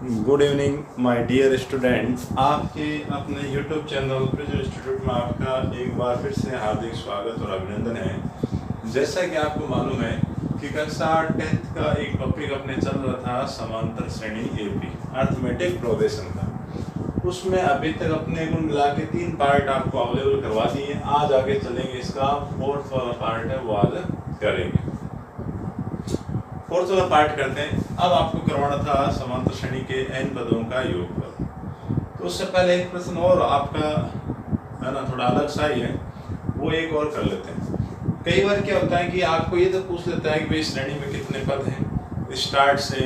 Good evening my dear student. आपके अपने YouTube channel प्रिज institute में आपका एक बार फिर से हार्दिक स्वागत और अभिनंदन है। जैसा कि आपको मालूम है कि कक्षा 10th का एक टॉपिक अपने चल रहा था समांतर श्रेणी एपी अर्थमेटिक प्रोग्रेशन का। उसमें अभी तक अपने को मिला के 3 पार्ट आपको अवेलेबल करवा दिए। आज आगे चलेंगे, इसका 4th वाला पार्ट है वो आज करेंगे। 4th वाला पार्ट करते हैं। अब आपको करवाना था समांतर श्रेणी के n पदों का योगफल। तो उससे पहले एक प्रश्न और आपका है ना, थोड़ा अलग सा ही है, वो एक और कर लेते हैं। कई बार क्या होता है कि आपको ये तो पूछ लेता है कि भाई श्रेणी में कितने पद हैं, स्टार्ट से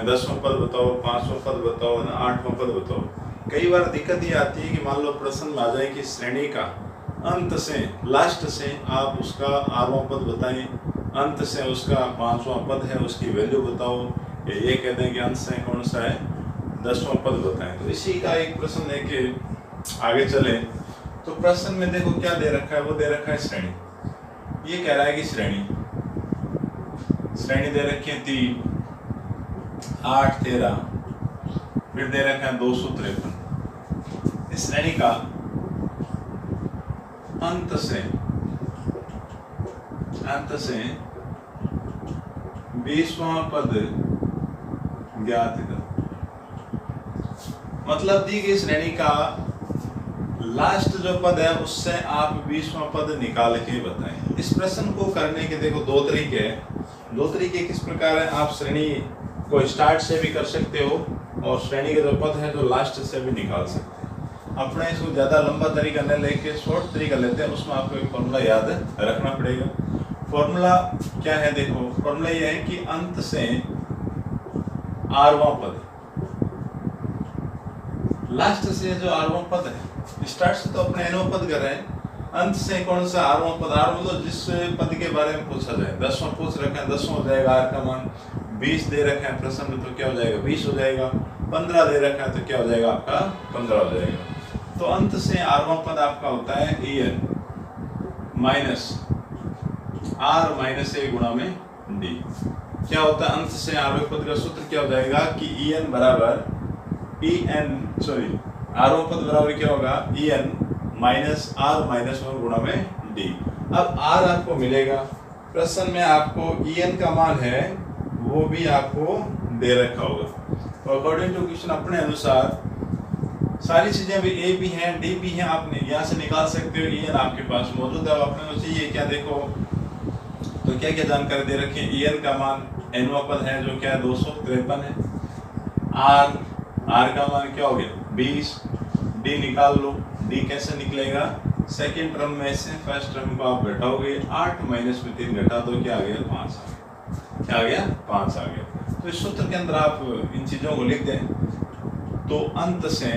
10वां पद बताओ, 5वां पद बताओ ना, 8वां पद बताओ। कई बार दिक्कत ये आती है कि मान लो प्रश्न में आ जाए कि श्रेणी का अंत से लास्ट से आप उसका 8वां पद बताएं, अंत से उसका 5वां पद है उसकी वैल्यू बताओ, या ये कह दें कि अंत से कौन सा है 10वां पद बताएं। तो इसी का एक प्रश्न लेके आगे चले। तो प्रश्न में देखो क्या दे रखा है, वो दे रखा है श्रेणी। ये कह रहा है कि श्रेणी दे रखी है 3, 8, 13, फिर दे रखा है 253। इस श्रेणी का अंत से 20वां पद ज्ञात कर। मतलब दी गई श्रेणी का लास्ट जो पद है उससे आप 20वां पद निकाल के बताएं। इस प्रश्न को करने के देखो 2 तरीके हैं। 2 तरीके किस प्रकार है, आप श्रेणी को स्टार्ट से भी कर सकते हो और श्रेणी का जो पद है जो लास्ट से भी निकाल सकते हैं। अपने इसको ज़्यादा लंबा तरीका न लेके शॉर्ट तरीका लेते हैं। उसमें आपको एक फॉर्मूला याद रखना पड़ेगा। फॉर्मूला क्या है, देखो फॉर्मूला ये है कि अंत से 8वां पद, लास्ट से जो 8वां पद है, स्टार्ट से तो अपने 9वां पद कर रहे हैं, अंत से कौन सा 8वां पद। 8वां तो जिस पद के बारे में पूछा जाए, 10वां पूछ रखा है 10वां हो जाएगा, आर का मान 20 दे रखा है प्रश्न में तो क्या हो जाएगा 20 हो जाएगा, 15 दे रखा है तो क्या हो जाएगा आपका 15 हो जाएगा। तो अंत से 8वां पद आपका होता है en minus r minus a गुणा में d। क्या होता है अंत से 8वें पद का सूत्र क्या हो जाएगा कि en बराबर आरवां पद बराबर क्या होगा en माइनस r माइनस 1 गुणा में d। अब r आपको मिलेगा, प्रश्न में आपको en का मान है वो भी आपको दे रखा होगा। तो अकॉर्डिंग टू क्वेश्चन अपने अनुसार सारी चीजें भी a भी हैं d भी हैं, आप यहाँ से निकाल सकते हो। en आपके पास मौजूद है, अपने को चाहिए क्या, देखो तो क्या क्या जानकारी दे रखी है। en का मान nवां पद है जो क्या है 253 है, r का मान क्या हो गया 20, d निकाल लो। d कैसे निकलेगा, सेकंड टर्म में से फर्स्ट टर्म को आप घटाओगे, 8 माइनस में 3 घटा दो, क्या आ गया 5 आ गया। क्या आ गया 5 आ गया। तो इस सूत्र के अंदर आप इन चीजों को लिख दें तो अंत से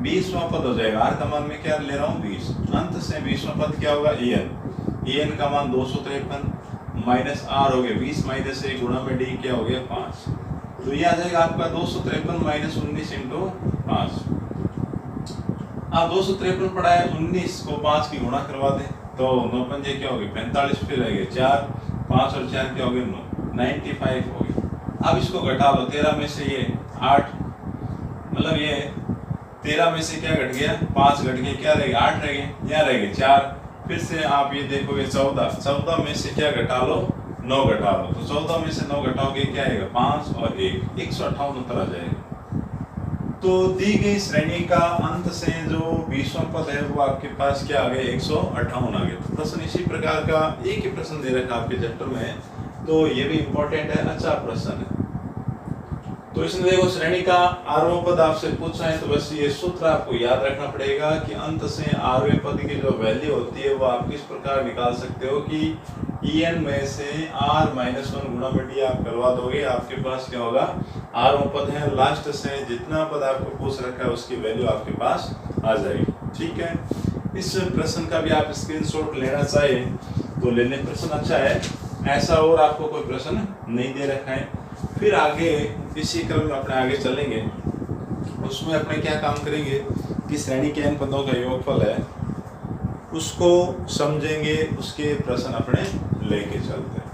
20वां पद हो जाएगा। r का मान मैं क्या ले रहा हूँ 20, अंत से 20वां पद क्या होगा en का मान 253 माइनस r हो गया 20 माइनस 1 गुणा में d क्या हो गया 5। तो ये आ जाएगा आपका 253 माइनस 19 इंटू 5। आप 253 पढ़ा है, 19 को 5 की गुणा करवा दें तो 9 पंजे क्या हो गए 45, फिर रहेंगे 4, 5 और 4 क्या हो गए 9, 95 हो गए। अब इसको घटा लो, 13 में से ये 8, मतलब ये 13 में से क्या घट गया 5 घट गया, क्या रह गया 8 रह गए, यहाँ रह गए 4। फिर से आप ये देखोगे 14 में से क्या घटा लो 9 घटा लो, तो 14 में से 9 घटाओगे क्या आएगा 5 और 1, 158 उत्तर आ जाएगा। तो दी गई श्रेणी का अंत से जो 20वां पद है वो आपके पास क्या आ गया 158 आ गया। तो प्रश्न इसी प्रकार का एक ही प्रश्न दे रखा आपके चैप्टर में, तो ये भी इम्पोर्टेंट है, अच्छा प्रश्न है। तो इसमें देखो श्रेणी का 8वां पद आपसे पूछा है तो बस ये सूत्र आपको याद रखना पड़ेगा कि अंत से 8वें पद की जो वैल्यू होती है वो आप किस प्रकार निकाल सकते हो कि en में से r माइनस 1 गुणा में d आप करवा दोगे, आपके पास क्या होगा 8वां पद है, लास्ट से जितना पद आपको पूछ रखा है उसकी वैल्यू आपके पास आ जाएगी। ठीक है, इस प्रश्न का भी आप स्क्रीनशॉट लेना चाहे तो ले लें, प्रश्न अच्छा है। ऐसा और आपको कोई प्रश्न नहीं दे रखा है। फिर आगे इसी क्रम में अपने आगे चलेंगे, उसमें अपने क्या काम करेंगे कि श्रेणी के n पदों का योगफल है उसको समझेंगे, उसके प्रश्न अपने लेके चलते हैं।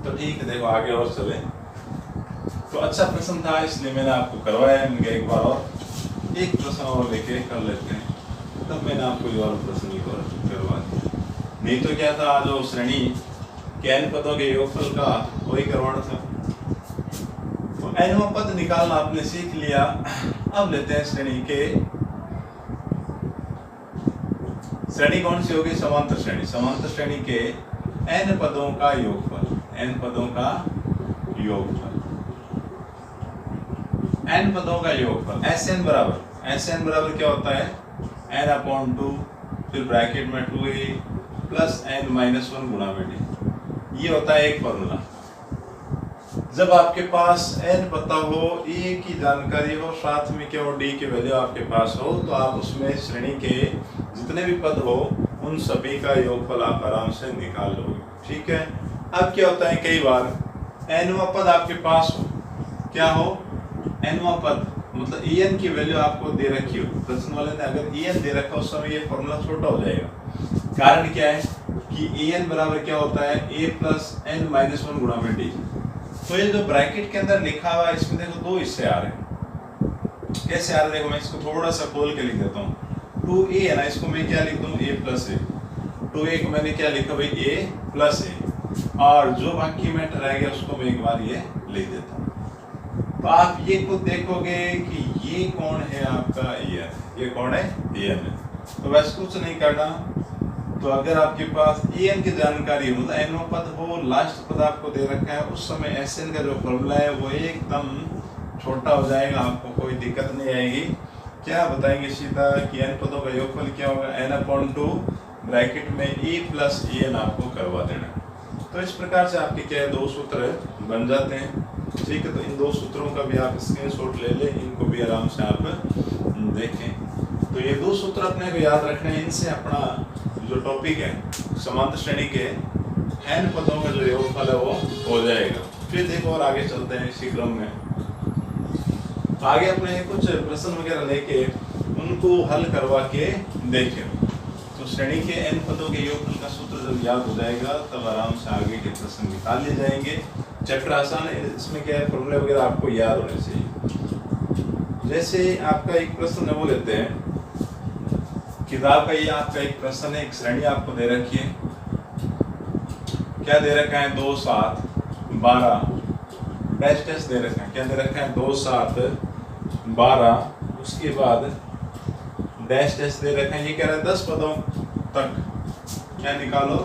तो ठीक है, देखो आगे और चले। तो अच्छा प्रश्न था इसलिए मैंने आपको करवाया है। मैंने एक बार और एक प्रश्न और लेके कर लेते हैं, तब मैंने आपको ये और प्रश्न एक और करवा दिया। नहीं तो क्या था, जो श्रेणी के n पदों के योगफल का वही करवाना था। तो nवां पद निकालना आपने सीख लिया। अब लेते हैं श्रेणी के, श्रेणी कौन सी होगी, समांतर श्रेणी। समांतर श्रेणी के n पदों का योगफल, n पदों का योगफल, n पदों का योगफल Sn बराबर क्या होता है, n/2 फिर ब्रैकेट में 2a प्लस n-1 गुणा में d। ये होता है एक फॉर्मूला। जब आपके पास n पता हो, a की जानकारी हो, साथ में क्या हो, d की वैल्यू आपके पास हो, तो आप उसमें श्रेणी के जितने भी पद हो उन सभी का योगफल आप आराम से निकाल लोगे। ठीक है। अब क्या होता है, कई बार nवां पद आपके पास हो, क्या हो, nवां पद मतलब en की वैल्यू आपको दे रखी हो, प्रश्न वाले ने अगर en दे रखा उस समय ये फॉर्मूला छोटा हो जाएगा। कारण क्या है कि en बराबर क्या होता है, a प्लस n-1 गुणा में d। तो ये जो ब्रैकेट के अंदर लिखा हुआ है इसमें देखो दो हिस्से आ रहे हैं। कैसे आ रहे हैं, देखो मैं इसको थोड़ा सा खोल के लिख देता हूँ। 2a है ना, इसको मैं क्या लिख दूँ, a प्लस a। 2a को मैंने क्या लिखा भाई, a प्लस a, और जो बाकी मैटर रह गया उसको मैं एक बार ये लिख देता हूँ। तो आप ये खुद देखोगे कि ये कौन है आपका en, ये कौन है, en है। तो वैसे कुछ नहीं करना। तो अगर आपके पास en की जानकारी हो, मतलब nवां पद हो, लास्ट पद आपको दे रखा है, उस समय Sn का जो फॉर्मूला है वो एकदम छोटा हो जाएगा, आपको कोई दिक्कत नहीं आएगी। क्या बताएंगे सीधा कि n पदों का योगफल क्या होगा, n/2 ब्रैकेट में e प्लस en आपको करवा देना। तो इस प्रकार से आपके क्या है, दो सूत्र बन जाते हैं। ठीक है। तो इन दो सूत्रों का भी आप स्क्रीनशॉट ले लें, इनको भी आराम से आप देखें। तो ये दो सूत्र अपने को याद रखने हैं, इनसे अपना जो टॉपिक है समांतर श्रेणी के n पदों का जो योगफल है वो हो जाएगा। फिर देखो और आगे चलते हैं इसी क्रम में। आगे अपने कुछ प्रश्न वगैरह लेके उनको हल करवा के देखें। तो श्रेणी के n पदों के योगफल का सूत्र जब याद हो जाएगा तब आराम से आगे के प्रश्न निकाल लिए जाएंगे। चैप्टर आसान है, इसमें क्या है, फॉर्मूले वगैरह आपको याद होने चाहिए। जैसे आपका एक प्रश्न है वो लेते हैं, किताब का ये आपका एक प्रश्न है, एक श्रेणी आपको दे रखी है। क्या दे रखा है, 2 7 12 डैश दे रखा है। क्या दे रखा है, 2 7 12, उसके बाद डैश दे रखा है। ये कह रहा है 10 पदों तक क्या निकालो,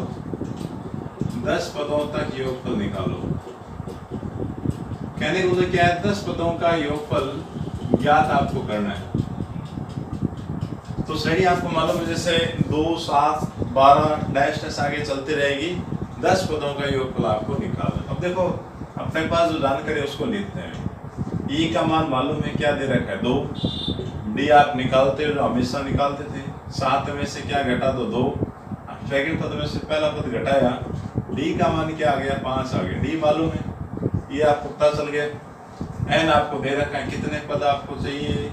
10 पदों तक योगफल निकालो। कहने को क्या है, 10 पदों का योगफल ज्ञात आपको करना है। तो श्रेणी आपको मालूम है, जैसे 2 7 12 डैश आगे चलती रहेगी, 10 पदों का योगफल आपको निकालना। अब देखो अपने पास जो जानकारी है उसको लिखते हैं। e का मान मालूम है, क्या दे रखा है, 2। d आप निकालते हो, जो हमेशा निकालते थे। 7 में से क्या घटा दो, 2। सेकंड पद में से पहला पद घटाया, d का मान क्या आ गया, 5 आ गया। d मालूम है, ये आपको पता चल गया। n आपको दे रखा है, कितने पद आपको चाहिए,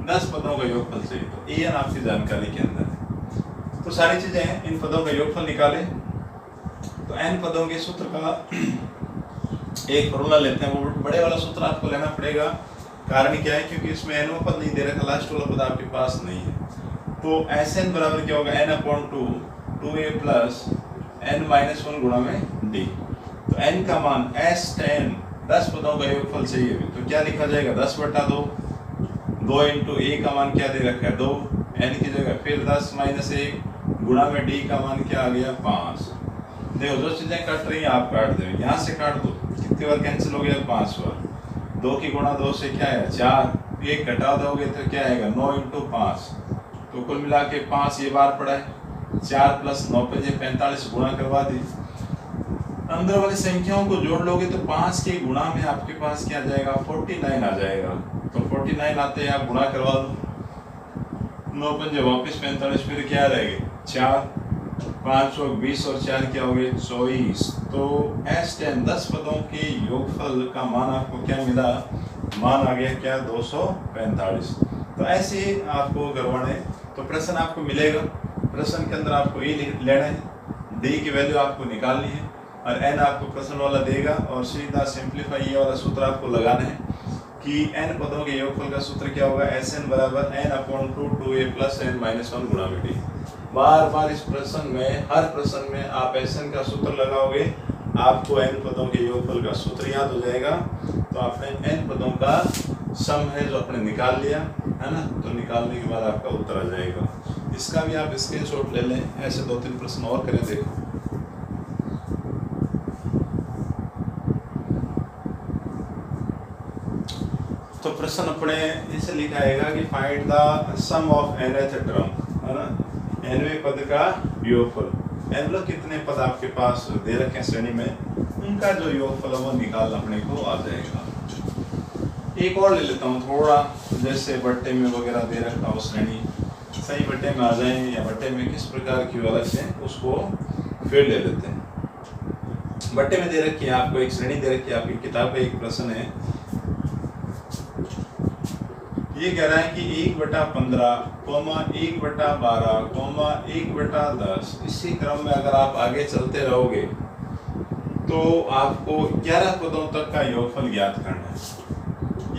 10 पदों का योगफल चाहिए। तो en आपकी जानकारी के अंदर है। तो सारी चीजें हैं, इन पदों का योगफल निकालें। तो n पदों के सूत्र का एक फॉर्मूला लेते हैं, वो बड़े वाला सूत्र आपको लेना पड़ेगा। कारण क्या है, क्योंकि इसमें nवां पद नहीं दे रखा, लास्ट वाला पद आपके पास नहीं है। तो Sn बराबर क्या होगा, n/2 2a प्लस n-1 गुणा में d। तो n का मान S10 10 पदों का योगफल चाहिए। तो क्या लिखा जाएगा, 10/2 2 इंटू a का मान क्या दे रखा है, 2 n की जगह, फिर 10 माइनस 1 गुणा में d का मान क्या आ गया, 5। देखो जो चीजें कट रही हैं आप काट दो, यहाँ से काट दो, कितनी बार कैंसिल हो गया, 5 बार। 2 की गुणा 2 से क्या है, 4। 1 घटा दोगे तो क्या आएगा, 9 इंटू 5। तो कुल मिला के 5 ये बार पड़ा है, 4 प्लस 9 पे 45 गुणा करवा दी। अंदर वाली संख्याओं को जोड़ लोगे तो 5 के गुणा में आपके पास क्या आ जाएगा, 49 आ जाएगा। तो 49 आते हैं, आप गुणा करवा दो, 9 पंजे वापिस 45, फिर क्या रहेगा, 4 5 और 20 और 4 क्या हो गए, 24। तो S10 10 पदों के योगफल का मान आपको क्या मिला, मान आ गया क्या, 245। तो ऐसे आपको करवाने, तो प्रश्न आपको मिलेगा, प्रश्न के अंदर आपको ये लेना है, डी की वैल्यू आपको निकालनी है। और n आपको प्रश्न वाला देगा और सीधा सिंप्लीफाई ये वाला सूत्र आपको लगाना है कि n पदों के योगफल का सूत्र क्या होगा, Sn बराबर n/2 2a + n - 1 गुणा में d। बार बार इस प्रश्न में, हर प्रश्न में आप Sn का सूत्र लगाओगे, आपको n पदों के योगफल का सूत्र याद हो जाएगा। तो आपने n पदों का सम है जो आपने निकाल लिया है ना, तो निकालने के बाद आपका उत्तर आ जाएगा। इसका भी आप स्क्रीनशॉट ले लें। ऐसे 2-3 प्रश्न और करें, देखो। तो प्रश्न अपने इसे लिखा आएगा कि find the sum of nth term, है ना, nवें पद का योगफल। n लोग कितने पद आपके पास दे रखे हैं श्रेणी में, उनका जो योगफल है वो निकाल अपने को आ जाएगा। एक और ले लेता हूँ थोड़ा, जैसे बट्टे में वगैरह दे रखा हो श्रेणी, सही बट्टे में आ जाए या बट्टे में किस प्रकार की अलग से, उसको फिर ले लेते हैं। बट्टे में दे रखी है आपको एक श्रेणी, दे रखी है आपकी किताब का एक प्रश्न है। ये कह रहा है कि 1/15, 1/12, 1/10, इसी क्रम में अगर आप आगे चलते रहोगे तो आपको 11 पदों तक का योगफल ज्ञात करना है।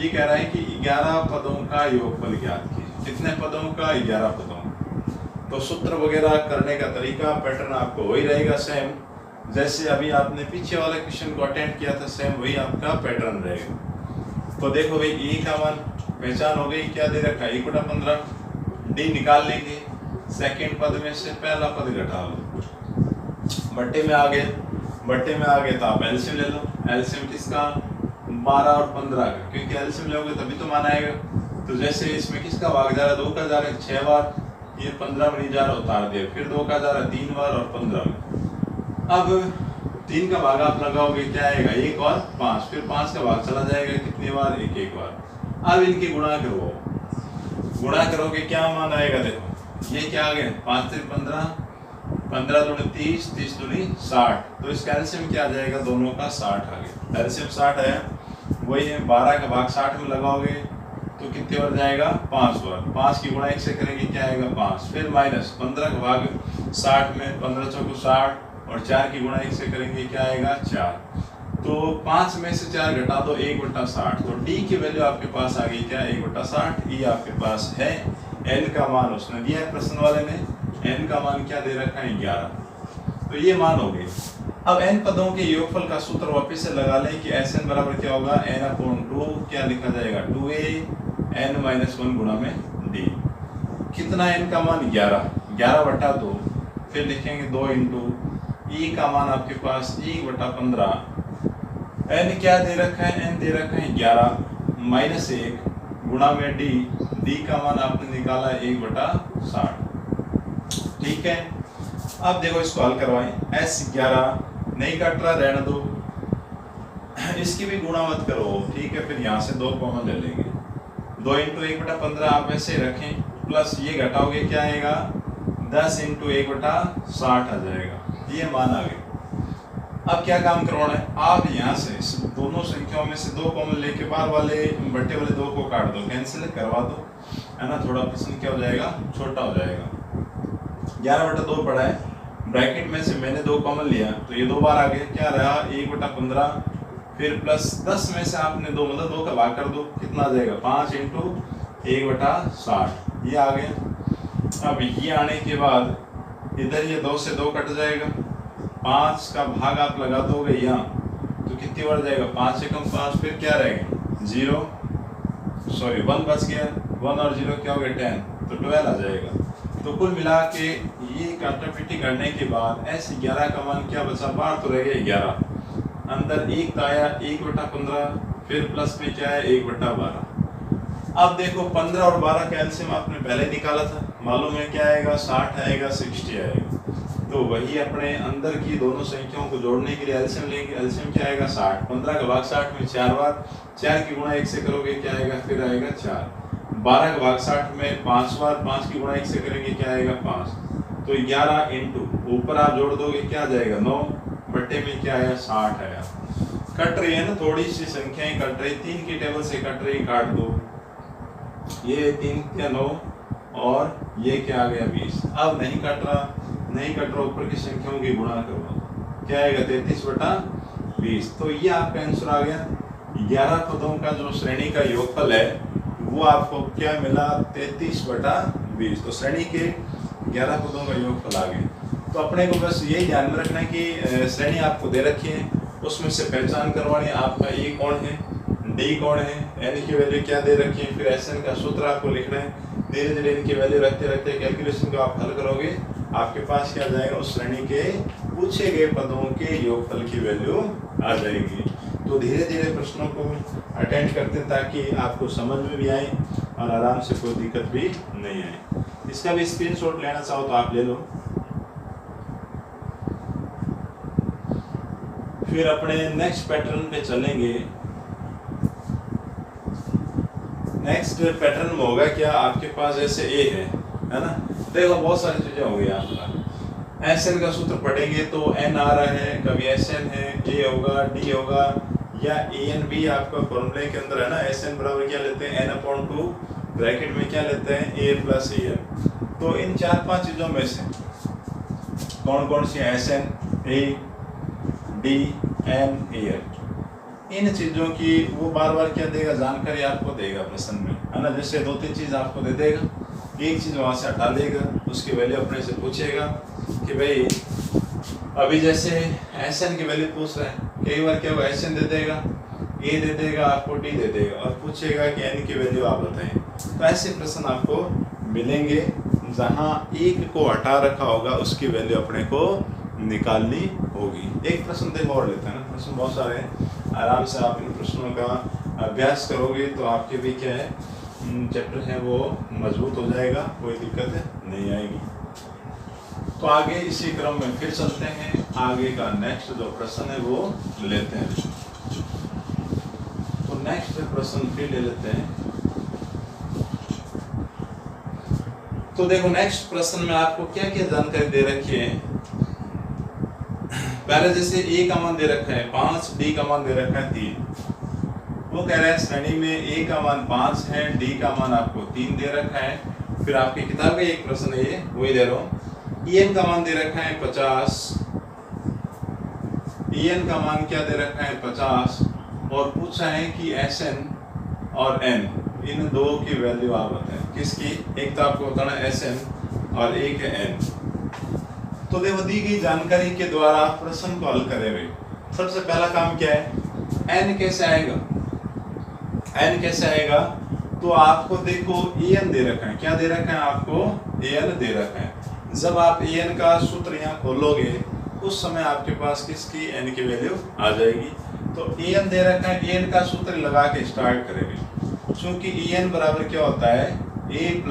ये कह रहा है कि 11 पदों का योगफल ज्ञात कीजिए। कितने पदों का? 11 पदों। तो सूत्र वगैरह करने का तरीका, पैटर्न आपको वही रहेगा सेम, जैसे अभी आपने पीछे वाले क्वेश्चन को अटेंड किया था, सेम वही आपका पैटर्न रहेगा। तो देखो भाई, ए का मान पहचान हो गई, क्या दे रखा है 1/15, डी निकाल लेंगे, सेकंड पद में से पहला पद घटा लो, बट्टे में आ गए, बट्टे में आ गए तो आप एलसीएम ले लो। एलसीएम किसका? 12 और 15 का, क्योंकि एलसीएम लोगे तभी तो मान आएगा। तो जैसे इसमें किसका भाग जा रहा है, 2 का जा रहा है 6 बार, ये 15 में नहीं जा रहा, उतार दिया, फिर 2 का जा रहा है 3 बार और 15 में। अब 3 का भाग आप लगाओगे, क्या आएगा 1 और 5, फिर 5 का भाग चला जाएगा कितनी बार, 1 बार। अब इनकी गुणा करो, गुणा करोगे क्या मान आएगा, देखो ये क्या आ गया, 5 3 15, 15 दूनी 30, 30 दूनी 60। तो इसका एलसीएम क्या आ जाएगा, दोनों का 60 आ गया। एलसीएम 60 है, वही है, 12 का भाग 60 में लगाओगे तो कितने बार जाएगा, 5 बार। 5 की गुणा 1 से करेंगे, क्या आएगा 5, फिर माइनस 15 का भाग 60 में, 15 चौको 60, और 4 की गुणा 1 से करेंगे, क्या आएगा 4। तो 5 में से 4 घटा दो, 1/60। तो डी की वैल्यू आपके पास आ गई क्या, 1/60। ये आपके पास है, एन का मान उसने दिया है प्रश्न वाले ने, एन का मान क्या दे रखा है 11। तो ये मान हो गए। अब एन पदों के योगफल का सूत्र वापस से लगा लें कि Sn बराबर क्या होगा, n/2, क्या लिखा जाएगा 2a n - 1 गुणा में d। कितना n का मान 11, 11/2, फिर लिखेंगे 2 इंटू e का मान आपके पास 1/15, n क्या दे रखा है, n दे रखा है 11 - 1 गुणा में d, d का मान आपने निकाला 1/60। ठीक है, अब देखो इसको हल करवाएं। S11 नहीं कट रहा, रहने दो, इसकी भी गुणा मत करो, ठीक है। फिर यहाँ से 2 कॉमन ले लेंगे, 2 इंटू 1/15 आप ऐसे रखें, प्लस ये घटाओगे क्या आएगा, 10 इंटू 1/60 आ जाएगा। ये मान आ गए। अब क्या काम करवाना है, आप यहाँ से दोनों संख्याओं में से 2 कॉमन लेके बाहर वाले बट्टे वाले 2 को काट दो, कैंसिल करवा दो, है ना, थोड़ा प्रश्न क्या हो जाएगा, छोटा हो जाएगा। 11/2 पड़ा है, ब्रैकेट में से मैंने 2 कॉमन लिया तो ये 2 बार आ गए, क्या रहा 1/15, फिर प्लस 10 में से आपने 2 मतलब 2 का भाग कर दो, कितना आ जाएगा 5 इंटू 1/60, ये आ गया। अब ये आने के बाद इधर ये 2 से 2 कट जाएगा, 5 का भाग आप लगा दोगे यहाँ तो कितनी बार जाएगा, 5 से कम 5, फिर क्या रहेगा 0, सॉरी 1 बच गया, 1 और 0 क्या हो गया 10, तो 12 आ जाएगा। तो कुल मिला के ये काटापिटी करने के बाद S11 का मान क्या बचा, बाहर तो रह गया 11, अंदर 1 आया 1/15, फिर प्लस में क्या है 1/12। अब देखो 15 और 12 का एलसीएम आपने पहले निकाला था, मालूम है क्या आएगा, 60 आएगा, 60 आएगा। तो वही अपने अंदर की दोनों संख्याओं को जोड़ने के लिए एलसीएम लेंगे, एलसीएम क्या आएगा 60, 15 का भाग 60 में 4 बार, 4 की गुणा 1 से करोगे क्या आएगा, फिर आएगा 4, 12 का भाग 60 में 5 बार, 5 की गुणा 1 से करेंगे क्या आएगा 5, तो 11 इंटू ऊपर आप जोड़ दोगे क्या आ जाएगा 9, बट्टे में क्या आया 60 आया। कट रही है ना, थोड़ी सी संख्याएं कट रही, 3 की टेबल से कट रही, काट दो, ये 3 क्या 9 और ये क्या आ गया 20। अब नहीं कट रहा ऊपर की संख्याओं की गुणा करो, क्या आएगा 33/20। तो ये आपका आंसर आ गया। 11 पदों का जो श्रेणी का योगफल है वो आपको क्या मिला 33/20। तो श्रेणी के 11 पदों का योगफल आ गया। तो अपने को बस यही ध्यान में रखना है कि श्रेणी आपको दे रखी है, उसमें से पहचान करवानी है आपका ए कौन है, डी कौन है, एन की वैल्यू क्या दे रखी है, फिर एस एन का सूत्र आपको लिखना है। धीरे धीरे इनकी वैल्यू रखते रखते कैलकुलेशन को आप हल करोगे, आपके पास क्या जाएगा उस श्रेणी के पूछे गए पदों के योगफल की वैल्यू आ जाएगी। तो धीरे धीरे प्रश्नों को अटेंड करते हैं ताकि आपको समझ में भी आए और आराम से कोई दिक्कत भी नहीं आए। इसका भी स्क्रीनशॉट लेना चाहो तो आप ले लो। फिर अपने नेक्स्ट पैटर्न पे चलेंगे। नेक्स्ट पैटर्न में होगा क्या, आपके पास जैसे ए है ना, देखो बहुत सारी चीजें हो गई आपका। एस एन का सूत्र पढ़ेंगे तो एन आ रहा है, कभी एस एन है, ए होगा, डी होगा, या ए एन भी आपका फॉर्मूले के अंदर है ना। एस एन बराबर क्या लेते हैं n/2, ब्रैकेट में क्या लेते हैं a + en। तो इन 4-5 चीजों में से कौन कौन C S N, A, D, N, A N, इन चीजों की वो बार बार क्या देगा जानकारी आपको देगा प्रश्न में, है ना। जैसे 2-3 चीज आपको दे देगा, एक चीज वहां से हटा देगा, उसकी वैल्यू अपने से पूछेगा कि भाई अभी जैसे एस एन की वैल्यू पूछ रहा है, कई बार क्या होगा एस एन दे देगा, ए दे देगा, आपको डी दे देगा और पूछेगा कि एन की वैल्यू आप बताएं। तो ऐसे प्रश्न आपको मिलेंगे जहां एक को हटा रखा होगा उसकी वैल्यू अपने को निकालनी होगी। एक प्रश्न देखो और लेते हैं ना, प्रश्न बहुत सारे हैं, आराम से आप इन प्रश्नों का अभ्यास करोगे तो आपके भी क्या है चैप्टर है वो मजबूत हो जाएगा, कोई दिक्कत नहीं आएगी। तो आगे इसी क्रम में फिर चलते हैं, आगे का नेक्स्ट जो प्रश्न है वो लेते हैं। तो नेक्स्ट प्रश्न फिर ले लेते हैं। तो देखो नेक्स्ट प्रश्न में आपको क्या क्या जानकारी दे रखी है। पहले जैसे ए का मान दे रखा है 5, डी का मान दे रखा है 3। वो कह रहा है श्रेणी में ए का मान 5 है, डी का मान आपको 3 दे रखा है। फिर आपकी किताब का एक प्रश्न है ये वही दे रहा हूँ। En का मान दे रखा है 50, En का मान क्या दे रखा है 50, और पूछा है कि Sn और n इन दो की वैल्यू आप बताएं। किसकी, एक तो आपको बताना Sn और एक है n। तो देखो दी गई जानकारी के द्वारा प्रश्न को हल करेंगे। सबसे पहला काम क्या है, n कैसे आएगा, n कैसे आएगा, तो आपको देखो En दे रखा है, क्या दे रखा है आपको En दे रखा है। जब आप En का सूत्र यहाँ खोलोगे उस समय आपके पास किसकी n की वैल्यू आ जाएगी। तो En दे रखा है, En का सूत्र लगा के स्टार्ट करेंगे, क्योंकि En बराबर क्या होता है a +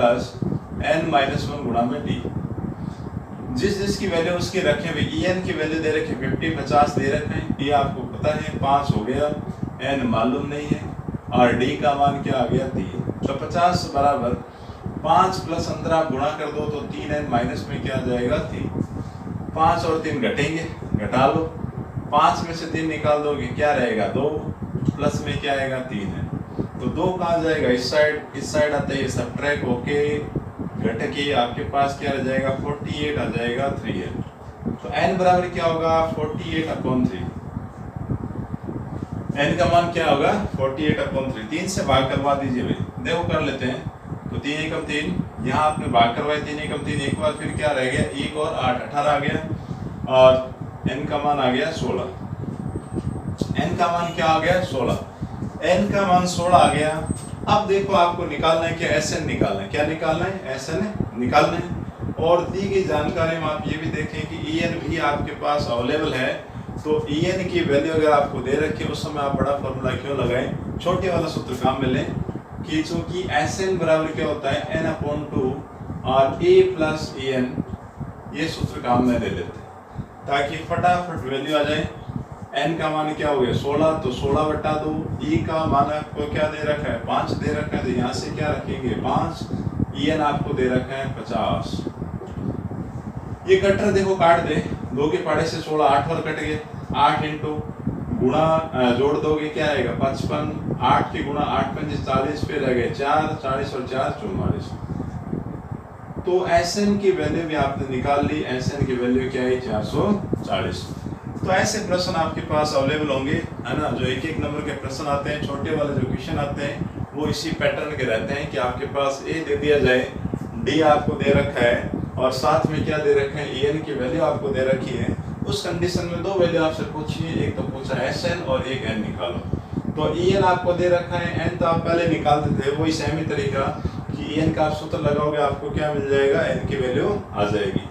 n-1 गुणा में d। जिस जिसकी वैल्यू उसकी रखे हुए, En की वैल्यू दे रखे 50, 50 दे रखे हैं, ये आपको पता है 5 हो गया, n मालूम नहीं है, और d का मान क्या आ गया 3। तो 50 बराबर 5 + 15 आप गुणा कर दो तो 3n माइनस में क्या आ जाएगा 3। 5 और 3 घटेंगे, घटा लो, 5 में से 3 निकाल दोगे क्या रहेगा 2, प्लस में क्या आएगा 3 है। तो 2 कहाँ जाएगा इस साइड आता है, सब्ट्रैक्ट होके घट के आपके पास क्या रह जाएगा 48 आ जाएगा 3n। तो n बराबर क्या होगा 48/3। n का मान क्या होगा 48/3। 3 से भाग करवा दीजिए भाई, देखो कर लेते हैं। तो 3 एकम 3, यहाँ आपने भाग करवाए 3 एकम 3, एक बार फिर क्या रह गया 1 और 8 18 आ गया, और n का मान आ गया 16। n का मान क्या आ गया 16, n का मान 16 आ गया। अब देखो आपको निकालना है क्या Sn निकालना है, क्या निकालना है Sn निकालना है। और दी गई जानकारी में आप ये भी देखें कि En भी आपके पास अवेलेबल है। तो En की वैल्यू अगर आपको दे रखी है उस समय आप बड़ा फॉर्मूला क्यों लगाएं, छोटे वाला सूत्र काम में लें कि चूंकि Sn बराबर क्या होता है n/2 और a + En, ये सूत्र काम में ले लेते हैं ताकि फटाफट वैल्यू आ जाए। n का मान क्या हो गया 16, तो 16/2, e का मान आपको क्या दे रखा है 5 दे रखा है, तो यहाँ से क्या रखेंगे 5, En आपको दे रखा है 50। ये कटर देखो काट दे, 2 के पाड़े से 16, 8 और कट गए, 8 इंटू गुणा जोड़ दोगे क्या आएगा 55, 8 की गुणा 8 × 5 40, फिर रह गए 4, 40 और 4 44। तो Sn की वैल्यू भी आपने निकाल ली, Sn की वैल्यू क्या है 440। तो ऐसे प्रश्न आपके पास अवेलेबल होंगे, है ना। जो एक एक नंबर के प्रश्न आते हैं, छोटे वाले जो क्वेश्चन आते हैं वो इसी पैटर्न के रहते हैं कि आपके पास ए दे दिया जाए, डी आपको दे रखा है और साथ में क्या दे रखे हैं, एन की वैल्यू आपको दे रखी है। उस कंडीशन में दो वैल्यू आपसे पूछी है, एक तो पूछा एस एन और एक एन निकालो। तो ई एन आपको दे रखा है, एन तो आप पहले निकालते थे, वही सेम ही तरीका कि ई एन का आप सूत्र लगाओगे आपको क्या मिल जाएगा, एन की वैल्यू आ जाएगी।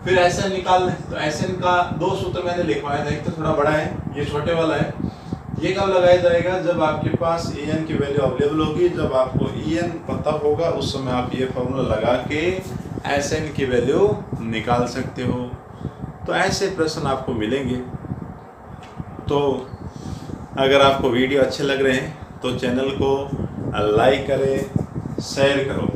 फिर एस एन निकाल लें, तो एस एन का दो सूत्र मैंने लिखवाया था, एक तो थोड़ा बड़ा है, ये छोटे वाला है। ये कब लगाया जाएगा, जब आपके पास ई एन की वैल्यू अवेलेबल होगी, जब आपको ई एन पता होगा उस समय आप ये फॉर्मूला लगा के एस एन की वैल्यू निकाल सकते हो। तो ऐसे प्रश्न आपको मिलेंगे। तो अगर आपको वीडियो अच्छे लग रहे हैं तो चैनल को लाइक करें, शेयर करो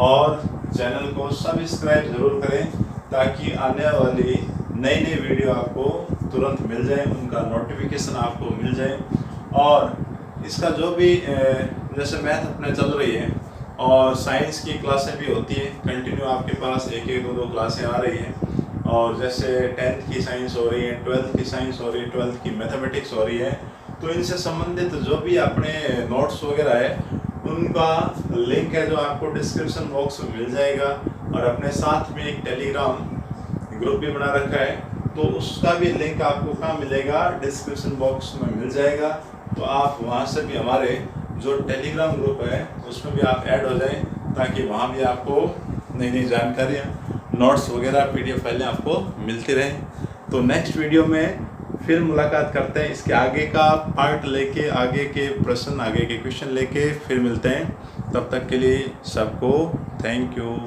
और चैनल को सब्सक्राइब ज़रूर करें ताकि आने वाली नई नई वीडियो आपको तुरंत मिल जाए, उनका नोटिफिकेशन आपको मिल जाए। और इसका जो भी जैसे मैथ अपने चल रही है और साइंस की क्लासें भी होती हैं, कंटिन्यू आपके पास एक एक दो क्लासें आ रही हैं। और जैसे 10th की साइंस हो रही है, 12th की साइंस हो रही है, 12th की मैथमेटिक्स हो रही है, तो इनसे संबंधित जो भी अपने नोट्स वगैरह है उनका लिंक है जो आपको डिस्क्रिप्शन बॉक्स में मिल जाएगा। और अपने साथ में एक टेलीग्राम ग्रुप भी बना रखा है, तो उसका भी लिंक आपको कहाँ मिलेगा, डिस्क्रिप्शन बॉक्स में मिल जाएगा। तो आप वहाँ से भी हमारे जो टेलीग्राम ग्रुप है उसमें भी आप ऐड हो जाएं ताकि वहाँ भी आपको नई नई जानकारियाँ, नोट्स वगैरह PDF फाइलें आपको मिलती रहें। तो नेक्स्ट वीडियो में फिर मुलाकात करते हैं, इसके आगे का पार्ट लेके, आगे के प्रश्न, आगे के क्वेश्चन लेके फिर मिलते हैं। तब तक के लिए सबको थैंक यू।